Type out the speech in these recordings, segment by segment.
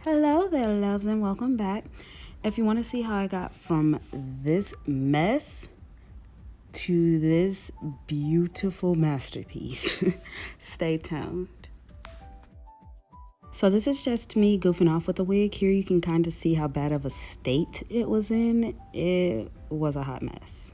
Hello there, loves, and welcome back. If you want to see how I got from this mess to this beautiful masterpiece, stay tuned. So this is just me goofing off with the wig. Here you can kind of see how bad of a state it was in. It was a hot mess.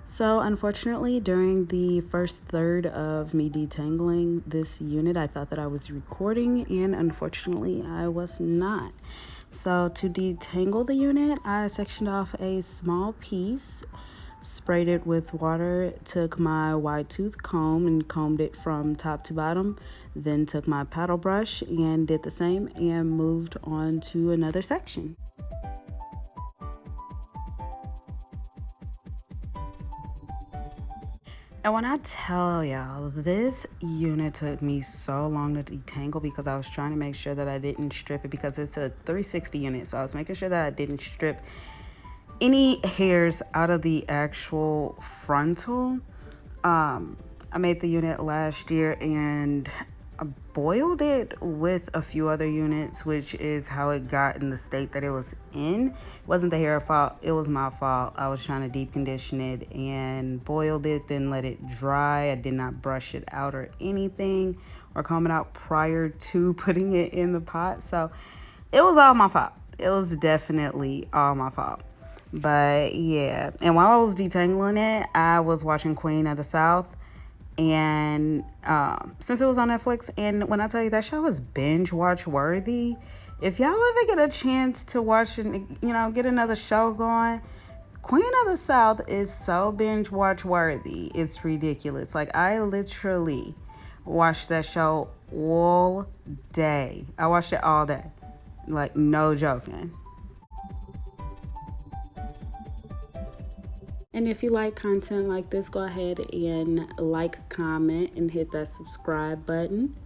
So unfortunately, during the first third of me detangling this unit, I thought that I was recording, and unfortunately I was not. So to detangle the unit, I sectioned off a small piece, sprayed it with water, took my wide tooth comb and combed it from top to bottom, then took my paddle brush and did the same and moved on to another section. And when I tell y'all, this unit took me so long to detangle because I was trying to make sure that I didn't strip it, because it's a 360 unit. So I was making sure that I didn't strip any hairs out of the actual frontal. I made the unit last year and I boiled it with a few other units, which is how it got in the state that it was in. It wasn't the hair fault, it was my fault. I was trying to deep condition it and boiled it, then let it dry. I did not brush it out or anything or comb it out prior to putting it in the pot. So it was all my fault. It was definitely all my fault. But yeah, and while I was detangling it, I was watching Queen of the South. And since it was on Netflix, and when I tell you that show is binge watch worthy, if y'all ever get a chance to watch and get another show going, Queen of the South is so binge watch worthy. It's ridiculous. Like, I literally watched that show all day. I watched it all day. Like, no joking. And if you like content like this, go ahead and like, comment, and hit that subscribe button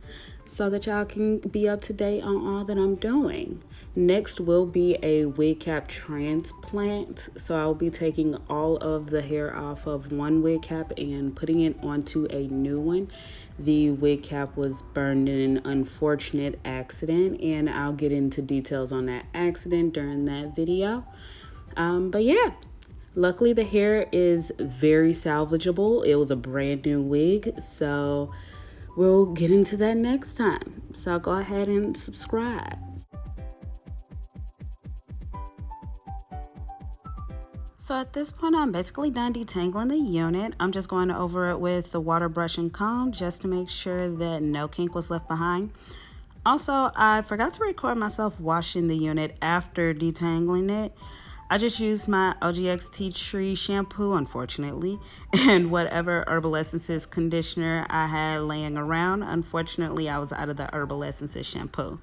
so that y'all can be up to date on all that I'm doing. Next will be a wig cap transplant. So I'll be taking all of the hair off of one wig cap and putting it onto a new one. The wig cap was burned in an unfortunate accident, and I'll get into details on that accident during that video. But yeah. Luckily, the hair is very salvageable. It was a brand new wig, so we'll get into that next time. So go ahead and subscribe. So at this point, I'm basically done detangling the unit. I'm just going over it with the water brush and comb just to make sure that no kink was left behind. Also, I forgot to record myself washing the unit after detangling it. I just used my OGX Tea Tree shampoo, unfortunately, and whatever Herbal Essences conditioner I had laying around. Unfortunately, I was out of the Herbal Essences shampoo.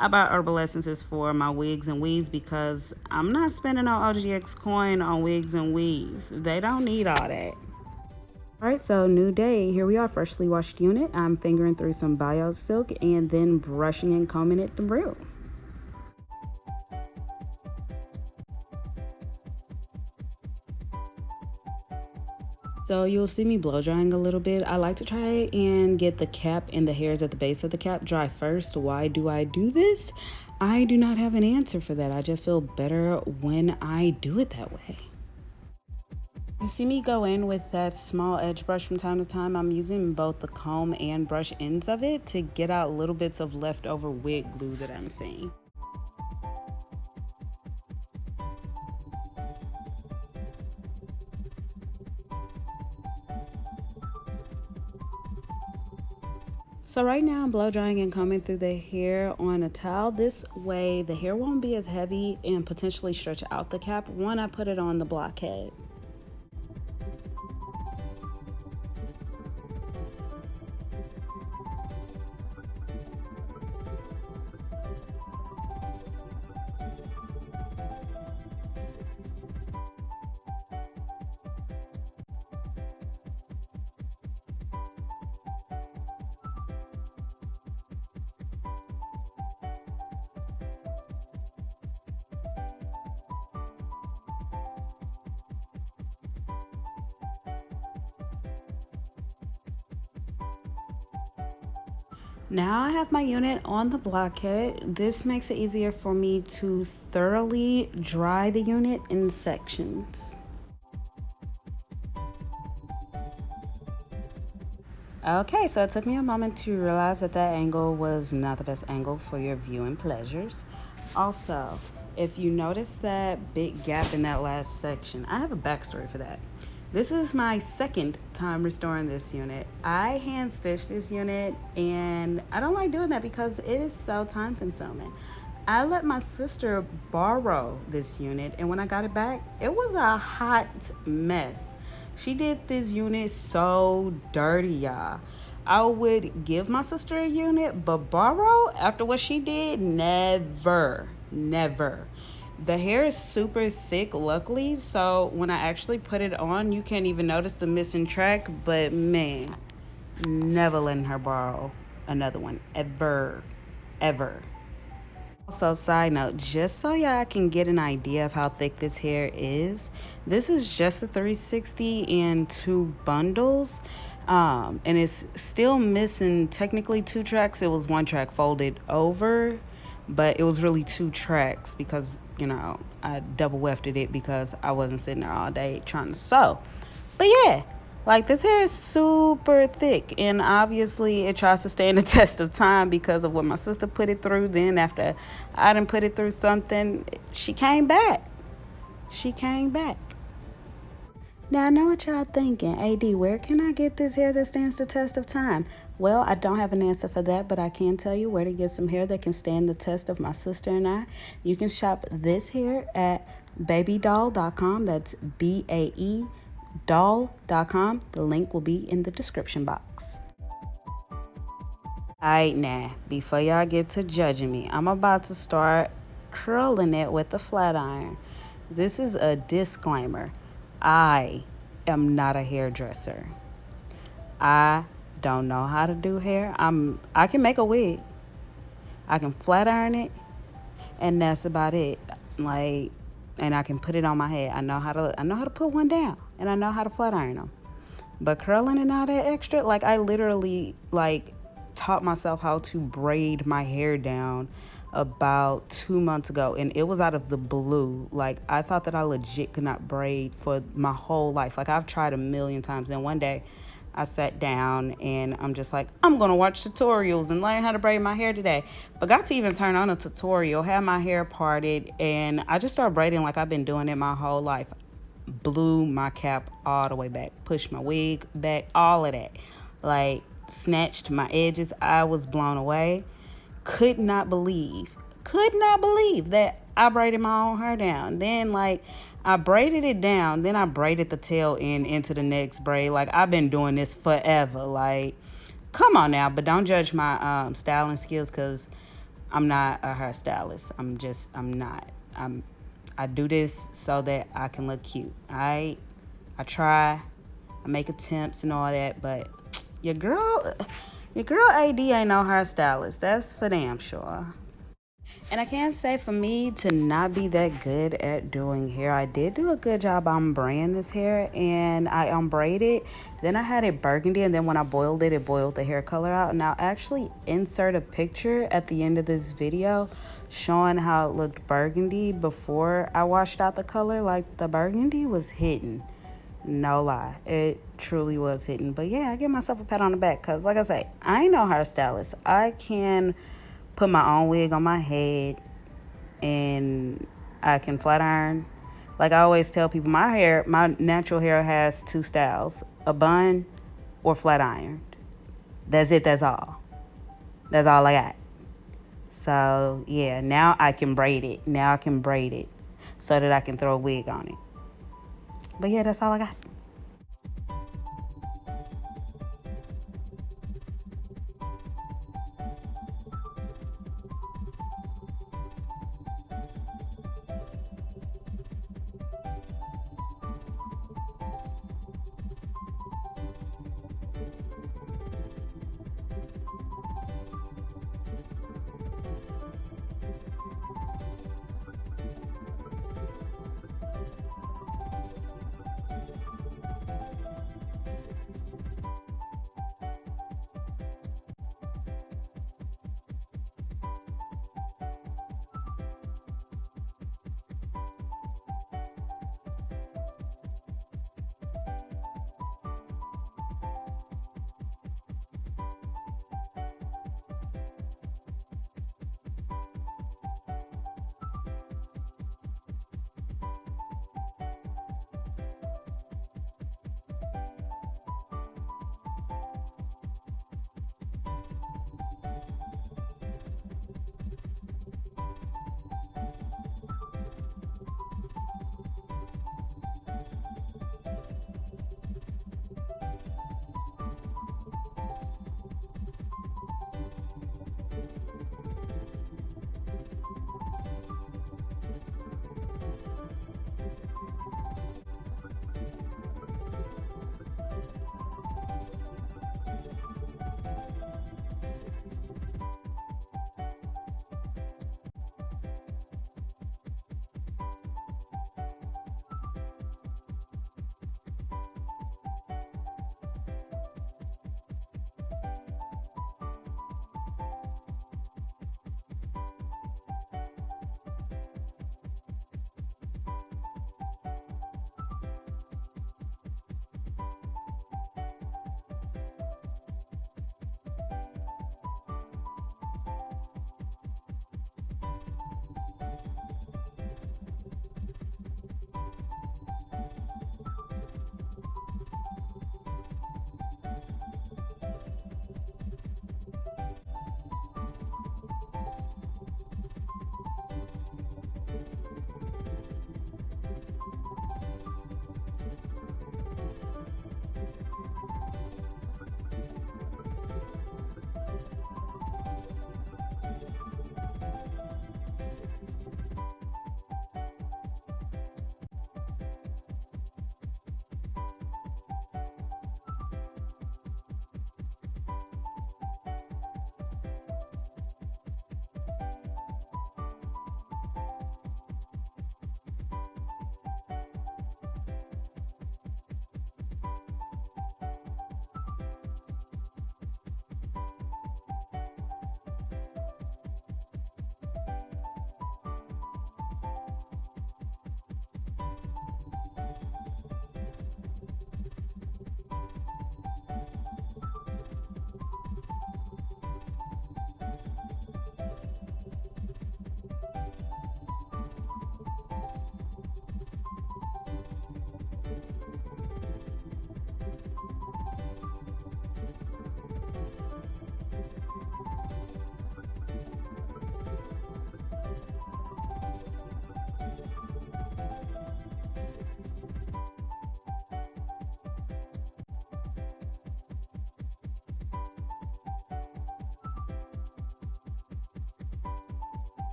I bought Herbal Essences for my wigs and weaves because I'm not spending no OGX coin on wigs and weaves. They don't need all that. Alright, so new day. Here we are, freshly washed unit. I'm fingering through some bio silk and then brushing and combing it through. So you'll see me blow drying a little bit. I like to try and get the cap and the hairs at the base of the cap dry first. Why do I do this? I do not have an answer for that. I just feel better when I do it that way. You see me go in with that small edge brush from time to time. I'm using both the comb and brush ends of it to get out little bits of leftover wig glue that I'm seeing. So right now I'm blow drying and combing through the hair on a towel. This way the hair won't be as heavy and potentially stretch out the cap when I put it on the blockhead. Now I have my unit on the blockhead. This makes it easier for me to thoroughly dry the unit in sections. Okay, so it took me a moment to realize that that angle was not the best angle for your viewing pleasures. Also, if you notice that big gap in that last section, I have a backstory for that. This is my second time restoring this unit. I hand stitched this unit and I don't like doing that because it is so time consuming. I let my sister borrow this unit, and when I got it back, it was a hot mess. She did this unit so dirty, y'all. I would give my sister a unit, but borrow after what she did, never, never. The hair is super thick, luckily, so when I actually put it on, you can't even notice the missing track. But man, never letting her borrow another one, ever, ever. Also, side note, just so y'all can get an idea of how thick this hair is, this is just a 360 in two bundles. And it's still missing technically two tracks. It was one track folded over, but it was really two tracks because, I double wefted it because I wasn't sitting there all day trying to sew. But yeah, like this hair is super thick, and obviously it tries to stand the test of time because of what my sister put it through. Then after I didn't put it through something, she came back. She came back. Now I know what y'all thinking. AD, where can I get this hair that stands the test of time? Well, I don't have an answer for that, but I can tell you where to get some hair that can stand the test of my sister and I. You can shop this hair at babydoll.com. That's BAE doll.com. The link will be in the description box. Alright, now, before y'all get to judging me, I'm about to start curling it with a flat iron. This is a disclaimer. I am not a hairdresser. I don't know how to do hair. I can make a wig. I can flat iron it, and that's about it. And I can put it on my head. I know how to put one down, and I know how to flat iron them. But curling and all that extra, I literally taught myself how to braid my hair down about 2 months ago, and it was out of the blue. I thought that I legit could not braid for my whole life. I've tried a million times. Then one day I sat down and I'm just like, I'm gonna watch tutorials and learn how to braid my hair today. Forgot to even turn on a tutorial, had my hair parted, and I just started braiding like I've been doing it my whole life. Blew my cap all the way back, pushed my wig back, all of that. Snatched my edges. I was blown away. Could not believe that I braided my own hair down. Then I braided it down, then I braided the tail end into the next braid. I've been doing this forever. Come on now, but don't judge my styling skills because I'm not a hairstylist. I'm not. I do this so that I can look cute. I try, I make attempts and all that, but your girl AD ain't no hairstylist. That's for damn sure. And I can't say for me to not be that good at doing hair. I did do a good job ombreing this hair, and I ombrayed it. Then I had it burgundy, and then when I boiled it, it boiled the hair color out. And I'll actually insert a picture at the end of this video showing how it looked burgundy before I washed out the color. The burgundy was hidden. No lie, it truly was hidden. But yeah, I give myself a pat on the back because, like I say, I ain't no hairstylist. I can put my own wig on my head, and I can flat iron. I always tell people, my natural hair has two styles: a bun or flat ironed. That's it. That's all. That's all I got. So yeah, now I can braid it. So that I can throw a wig on it. But yeah, that's all I got.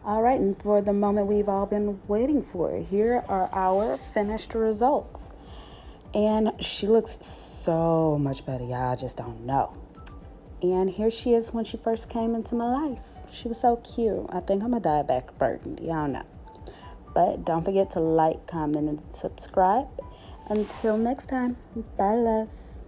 All right, and for the moment we've all been waiting for, here are our finished results. And she looks so much better, y'all. I just don't know. And here she is when she first came into my life. She was so cute. I think I'm a diabetic burgundy. I don't know. But don't forget to like, comment, and subscribe. Until next time, bye, loves.